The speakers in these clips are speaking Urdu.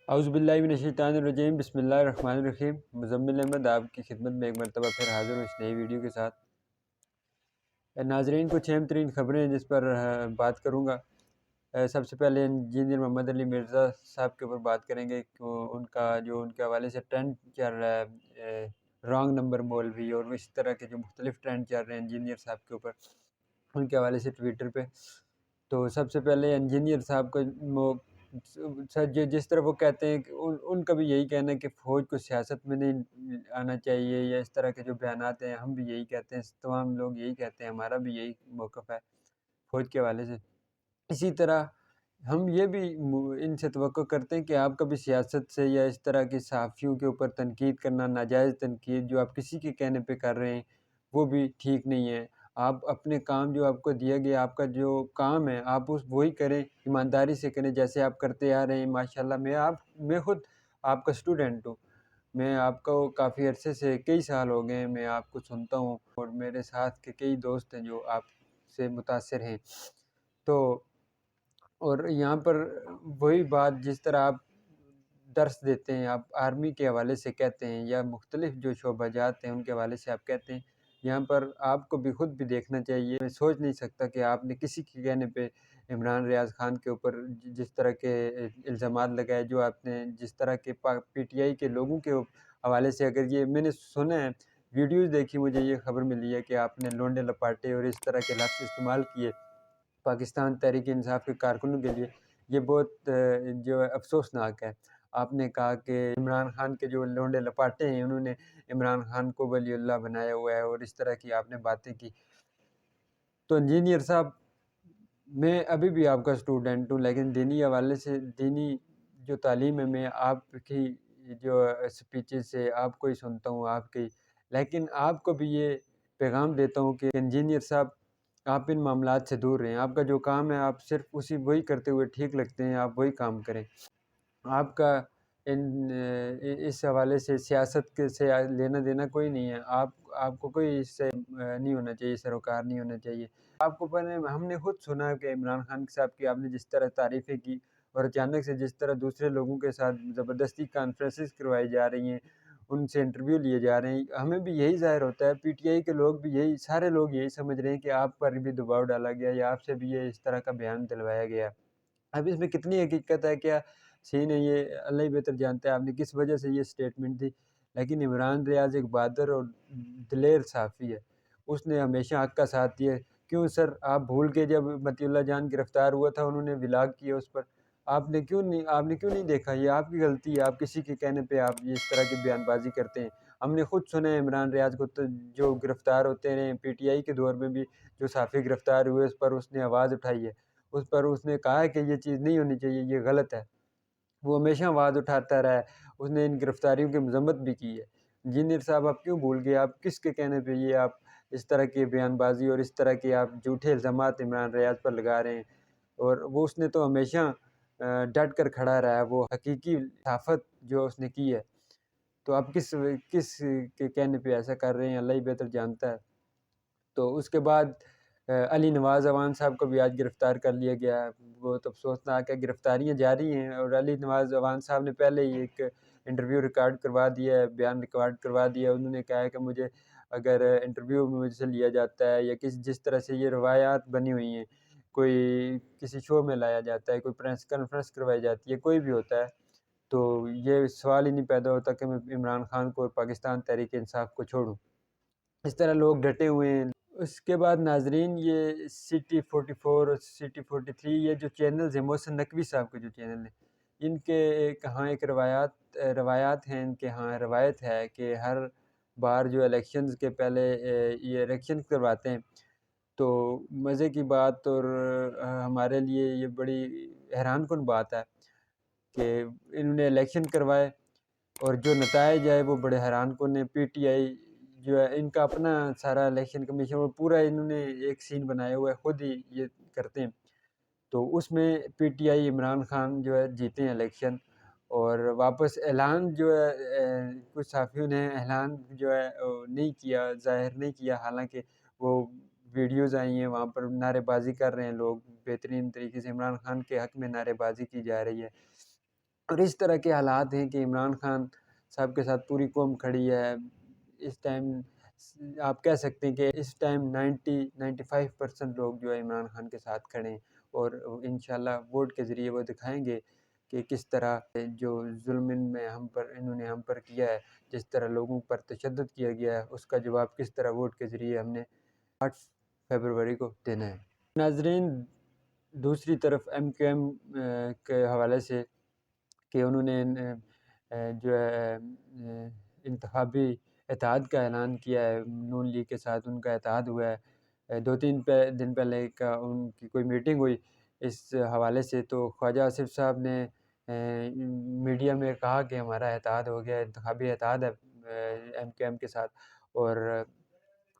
اعوذ باللہ من الشیطان الرجیم، بسم اللہ الرحمن الرحیم۔ مزمل احمد آپ کی خدمت میں ایک مرتبہ پھر حاضر ہوں اس نئی ویڈیو کے ساتھ۔ ناظرین، کچھ اہم ترین خبریں ہیں جس پر بات کروں گا۔ سب سے پہلے انجینئر محمد علی مرزا صاحب کے اوپر بات کریں گے کہ ان کے حوالے سے ٹرینڈ چل رہا ہے، رانگ نمبر مولوی اور اس طرح کے جو مختلف ٹرینڈ چل رہے ہیں انجینئر صاحب کے اوپر، ان کے حوالے سے ٹویٹر پہ۔ تو سب سے پہلے انجینئر صاحب کو جس طرح وہ کہتے ہیں کہ ان کا بھی یہی کہنا ہے کہ فوج کو سیاست میں نہیں آنا چاہیے، یا اس طرح کے جو بیانات ہیں ہم بھی یہی کہتے ہیں، تمام لوگ یہی کہتے ہیں، ہمارا بھی یہی موقف ہے فوج کے حوالے سے۔ اسی طرح ہم یہ بھی ان سے توقع کرتے ہیں کہ آپ کبھی سیاست سے یا اس طرح کی صحافیوں کے اوپر تنقید کرنا، ناجائز تنقید جو آپ کسی کے کہنے پہ کر رہے ہیں، وہ بھی ٹھیک نہیں ہے۔ آپ اپنے کام جو آپ کو دیا گیا، آپ کا جو کام ہے آپ وہی کریں، ایمانداری سے کریں جیسے آپ کرتے آ رہے ہیں۔ ماشاءاللہ میں خود آپ کا اسٹوڈنٹ ہوں، میں آپ کو کافی عرصے سے، کئی سال ہو گئے ہیں میں آپ کو سنتا ہوں، اور میرے ساتھ کے کئی دوست ہیں جو آپ سے متاثر ہیں۔ تو اور یہاں پر وہی بات جس طرح آپ درس دیتے ہیں، آپ آرمی کے حوالے سے کہتے ہیں یا مختلف جو شعبہ جات ہیں ان کے حوالے سے آپ کہتے ہیں، یہاں پر آپ کو بھی خود بھی دیکھنا چاہیے۔ میں سوچ نہیں سکتا کہ آپ نے کسی کے کہنے پہ عمران ریاض خان کے اوپر جس طرح کے الزامات لگائے، جو آپ نے جس طرح کے پی ٹی آئی کے لوگوں کے حوالے سے، اگر یہ میں نے سنا ہے، ویڈیوز دیکھی، مجھے یہ خبر ملی ہے کہ آپ نے لونڈے لپاٹے اور اس طرح کے لفظ استعمال کیے پاکستان تحریک انصاف کے کارکنوں کے لیے، یہ بہت جو ہے افسوسناک ہے۔ آپ نے کہا کہ عمران خان کے جو لونڈے لپاٹے ہیں انہوں نے عمران خان کو ولی اللہ بنایا ہوا ہے، اور اس طرح کی آپ نے باتیں کی۔ تو انجینئر صاحب، میں ابھی بھی آپ کا اسٹوڈنٹ ہوں، لیکن دینی حوالے سے، دینی جو تعلیم ہے، میں آپ کی جو سپیچز سے آپ کو ہی سنتا ہوں، آپ کی، لیکن آپ کو بھی یہ پیغام دیتا ہوں کہ انجینئر صاحب، آپ ان معاملات سے دور رہیں۔ آپ کا جو کام ہے آپ صرف وہی کرتے ہوئے ٹھیک لگتے ہیں، آپ وہی کام کریں۔ آپ کا اس حوالے سے سیاست سے لینا دینا کوئی نہیں ہے، آپ کو کوئی اس سے نہیں ہونا چاہیے، سروکار نہیں ہونا چاہیے۔ آپ کو ہم نے خود سنا کہ عمران خان صاحب کی آپ نے جس طرح تعریفیں کی، اور اچانک سے جس طرح دوسرے لوگوں کے ساتھ زبردستی کانفرنسز کروائی جا رہی ہیں، ان سے انٹرویو لیے جا رہے ہیں، ہمیں بھی یہی ظاہر ہوتا ہے، پی ٹی آئی کے لوگ بھی یہی، سارے لوگ یہی سمجھ رہے ہیں کہ آپ پر بھی دباؤ ڈالا گیا، یا آپ سے بھی یہ اس طرح کا بیان دلوایا گیا۔ اب اس میں کتنی حقیقت ہے، کیا صحیح نہیں، یہ اللہ ہی بہتر جانتا ہے آپ نے کس وجہ سے یہ سٹیٹمنٹ دی، لیکن عمران ریاض ایک بہادر اور دلیر صحافی ہے، اس نے ہمیشہ حق کا ساتھ دیا۔ کیوں سر، آپ بھول کے جب مطیع اللہ جان گرفتار ہوا تھا، انہوں نے ولاگ کیا اس پر، آپ نے کیوں نہیں دیکھا؟ یہ آپ کی غلطی ہے، آپ کسی کے کہنے پہ آپ اس طرح کی بیان بازی کرتے ہیں۔ ہم نے خود سنا ہے عمران ریاض کو جو گرفتار ہوتے رہے، پی ٹی آئی کے دور میں بھی جو صحافی گرفتار ہوئے، اس پر اس نے آواز اٹھائی ہے، اس پر اس نے کہا ہے کہ یہ چیز نہیں ہونی چاہیے، یہ غلط ہے، وہ ہمیشہ آواز اٹھاتا رہا ہے، اس نے ان گرفتاریوں کی مذمت بھی کی ہے۔ انجینئر صاحب، آپ کیوں بھول گئے؟ آپ کس کے کہنے پہ یہ آپ اس طرح کی بیان بازی اور اس طرح کے آپ جھوٹے الزامات عمران ریاض پر لگا رہے ہیں؟ اور وہ اس نے تو ہمیشہ ڈٹ کر کھڑا رہا ہے، وہ حقیقی صحافت جو اس نے کی ہے، تو آپ کس کے کہنے پہ ایسا کر رہے ہیں؟ اللہ ہی بہتر جانتا ہے۔ تو اس کے بعد علی نواز اعوان صاحب کو بھی آج گرفتار کر لیا گیا ہے، بہت افسوسناک ہے، گرفتاریاں جاری ہیں، اور علی نواز اعوان صاحب نے پہلے ہی ایک انٹرویو ریکارڈ کروا دیا ہے، بیان ریکارڈ کروا دیا ہے۔ انہوں نے کہا ہے کہ مجھے اگر انٹرویو میں مجھ سے لیا جاتا ہے، یا جس طرح سے یہ روایات بنی ہوئی ہیں، کوئی کسی شو میں لایا جاتا ہے، کوئی پریس کانفرنس کروائی جاتی ہے، کوئی بھی ہوتا ہے، تو یہ سوال ہی نہیں پیدا ہوتا کہ میں عمران خان کو اور پاکستان تحریک انصاف کو چھوڑوں۔ اس طرح لوگ ڈٹے ہوئے ہیں۔ اس کے بعد ناظرین، یہ سٹی 44 اور سٹی 43، یہ جو چینلز ہیں، محسن نقوی صاحب کے جو چینل ہیں، ان کے ہاں ایک روایات ہیں، ان کے ہاں روایت ہے کہ ہر بار جو الیکشنز کے پہلے یہ الیکشن کرواتے ہیں، تو مزے کی بات اور ہمارے لیے یہ بڑی حیران کن بات ہے کہ انہوں نے الیکشن کروائے، اور جو نتائج آئے وہ بڑے حیران کن ہیں۔ پی ٹی آئی جو ہے، ان کا اپنا سارا الیکشن کمیشن، اور پورا انہوں نے ایک سین بنایا ہوا ہے، خود ہی یہ کرتے ہیں، تو اس میں P T I Imran Khan جو ہے جیتے ہیں الیکشن، اور واپس اعلان جو ہے کچھ صحافیوں نے اعلان جو ہے نہیں کیا، ظاہر نہیں کیا، حالانکہ وہ ویڈیوز آئی ہیں، وہاں پر نعرے بازی کر رہے ہیں لوگ، بہترین طریقے سے عمران خان کے حق میں نعرے بازی کی جا رہی ہے۔ اور اس طرح کے حالات ہیں کہ عمران خان صاحب کے ساتھ پوری قوم کھڑی ہے اس ٹائم۔ آپ کہہ سکتے ہیں کہ اس ٹائم 95% لوگ جو ہے عمران خان کے ساتھ کھڑے ہیں، اور انشاءاللہ ووٹ کے ذریعے وہ دکھائیں گے کہ کس طرح جو ظلم انہوں نے ہم پر کیا ہے، جس طرح لوگوں پر تشدد کیا گیا ہے، اس کا جواب کس طرح ووٹ کے ذریعے ہم نے 8 فروری کو دینا ہے۔ ناظرین، دوسری طرف ایم کیو ایم کے حوالے سے کہ انہوں نے جو ہے انتخابی اتحاد کا اعلان کیا ہے، نون لیگ کے ساتھ ان کا اتحاد ہوا ہے۔ 2-3 دن پہلے ان کی کوئی میٹنگ ہوئی اس حوالے سے، تو خواجہ آصف صاحب نے میڈیا میں کہا کہ ہمارا اتحاد ہو گیا، انتخابی اتحاد ہے ایم کیو ایم کے ساتھ۔ اور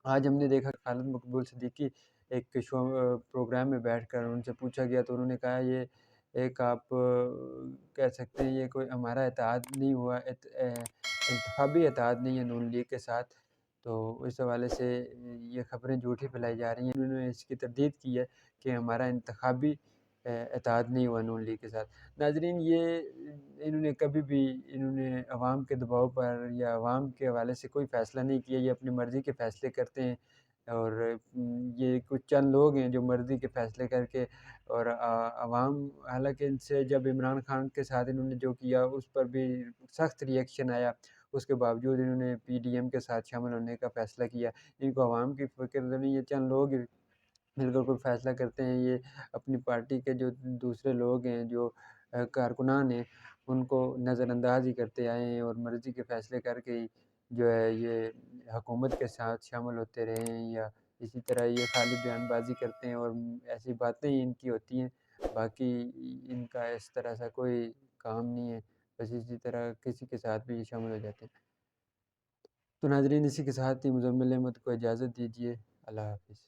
آج ہم نے دیکھا خالد مقبول صدیقی ایک شو پروگرام میں بیٹھ کر ان سے پوچھا گیا تو انہوں نے کہا یہ ایک آپ کہہ سکتے ہیں یہ کوئی ہمارا اتحاد نہیں ہوا، انتخابی اتحاد نہیں ہے نون لیگ کے ساتھ۔ تو اس حوالے سے یہ خبریں جھوٹی پھیلائی جا رہی ہیں۔ انہوں نے اس کی تردید کی ہے کہ ہمارا انتخابی اتحاد نہیں ہوا نون لیگ کے ساتھ۔ ناظرین، یہ انہوں نے عوام کے دباؤ پر یا عوام کے حوالے سے کوئی فیصلہ نہیں کیا، یہ اپنی مرضی کے فیصلے کرتے ہیں، اور یہ کچھ چند لوگ ہیں جو مرضی کے فیصلے کر کے، اور عوام حالانکہ ان سے جب عمران خان کے ساتھ انہوں نے جو کیا اس پر بھی سخت ری ایکشن آیا، اس کے باوجود انہوں نے پی ڈی ایم کے ساتھ شامل ہونے کا فیصلہ کیا۔ ان کو عوام کی فکر نہیں، یہ چند لوگ مل کر کوئی فیصلہ کرتے ہیں، یہ اپنی پارٹی کے جو دوسرے لوگ ہیں جو کارکنان ہیں ان کو نظر انداز ہی کرتے آئے ہیں، اور مرضی کے فیصلے کر کے ہی جو ہے یہ حکومت کے ساتھ شامل ہوتے رہے ہیں، یا اسی طرح یہ خالی بیان بازی کرتے ہیں اور ایسی باتیں ہی ان کی ہوتی ہیں، باقی ان کا اس طرح سا کوئی کام نہیں ہے، بس اسی طرح کسی کے ساتھ بھی یہ شامل ہو جاتے ہیں۔ تو ناظرین، اسی کے ساتھ ہی مزمل احمد کو اجازت دیجیے۔ اللہ حافظ۔